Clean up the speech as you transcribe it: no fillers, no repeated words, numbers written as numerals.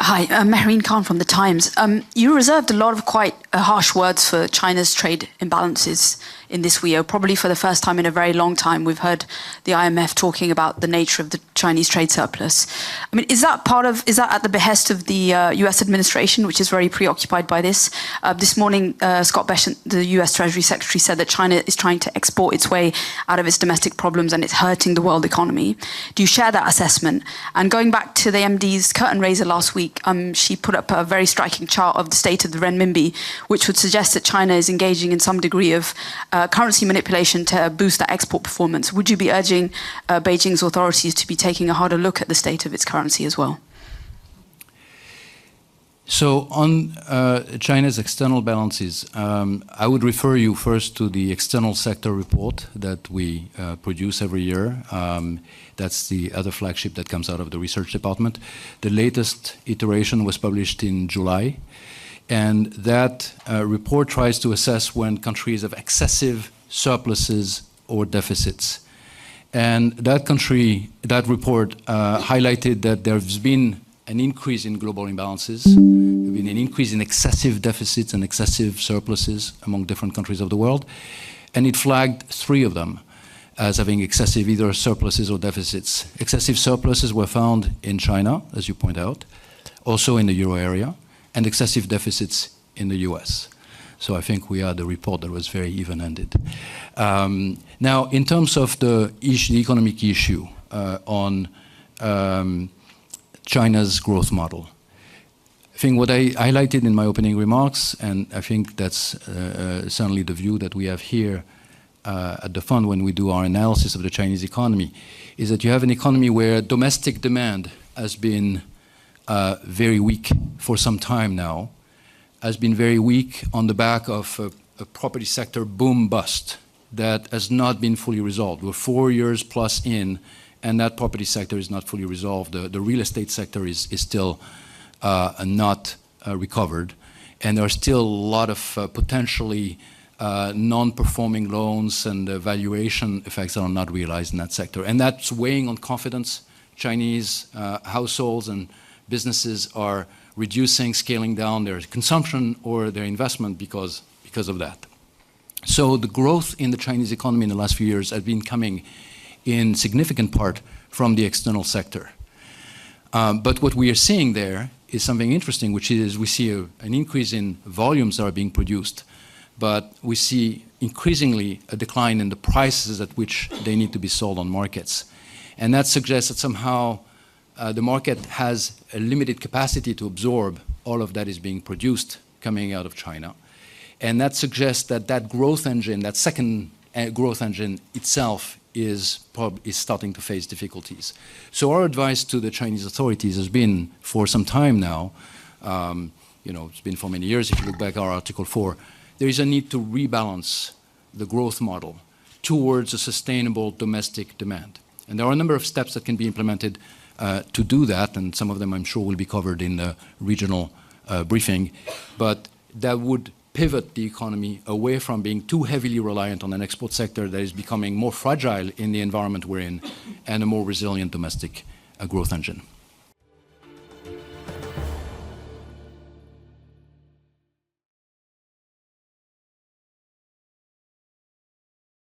Hi, Mehreen Khan from The Times. You reserved a lot of quite harsh words for China's trade imbalances in this WEO. Probably for the first time in a very long time, we've heard the IMF talking about the nature of the Chinese trade surplus. I mean, is that at the behest of the US administration, which is very preoccupied by this? This morning, Scott Bessent, the US Treasury Secretary, said that China is trying to export its way out of its domestic problems and it's hurting the world economy. Do you share that assessment? And going back to the MD's curtain raiser last week, she put up a very striking chart of the state of the renminbi, which would suggest that China is engaging in some degree of currency manipulation to boost that export performance. Would you be urging Beijing's authorities to be taking a harder look at the state of its currency as well? So on China's external balances, I would refer you first to the external sector report that we produce every year. That's the other flagship that comes out of the research department. The latest iteration was published in July. And that report tries to assess when countries have excessive surpluses or deficits. And that report highlighted that there's been an increase in global imbalances, there's been an increase in excessive deficits and excessive surpluses among different countries of the world. And it flagged 3 of them as having excessive either surpluses or deficits. Excessive surpluses were found in China, as you point out, also in the euro area, and excessive deficits in the US. So I think we had a report that was very even-handed. Now, in terms of the economic issue on China's growth model, I think what I highlighted in my opening remarks, and I think that's certainly the view that we have here at the fund when we do our analysis of the Chinese economy, is that you have an economy where domestic demand has been very weak for some time now, has been very weak on the back of a property sector boom-bust that has not been fully resolved. We're 4 years plus in, and that property sector is not fully resolved. The real estate sector is still not recovered, and there are still a lot of potentially non-performing loans and valuation effects that are not realized in that sector. And that's weighing on confidence. Chinese households and businesses are reducing, scaling down their consumption or their investment because of that. So the growth in the Chinese economy in the last few years has been coming in significant part from the external sector. But what we are seeing there is something interesting, which is we see an increase in volumes that are being produced, but we see increasingly a decline in the prices at which they need to be sold on markets. And that suggests that somehow the market has a limited capacity to absorb all of that is being produced coming out of China. And that suggests that that growth engine, that second growth engine itself is starting to face difficulties. So our advice to the Chinese authorities has been for some time now, it's been for many years, if you look back at our Article 4, there is a need to rebalance the growth model towards a sustainable domestic demand. And there are a number of steps that can be implemented to do that, and some of them I'm sure will be covered in the regional briefing, but that would pivot the economy away from being too heavily reliant on an export sector that is becoming more fragile in the environment we're in, and a more resilient domestic growth engine.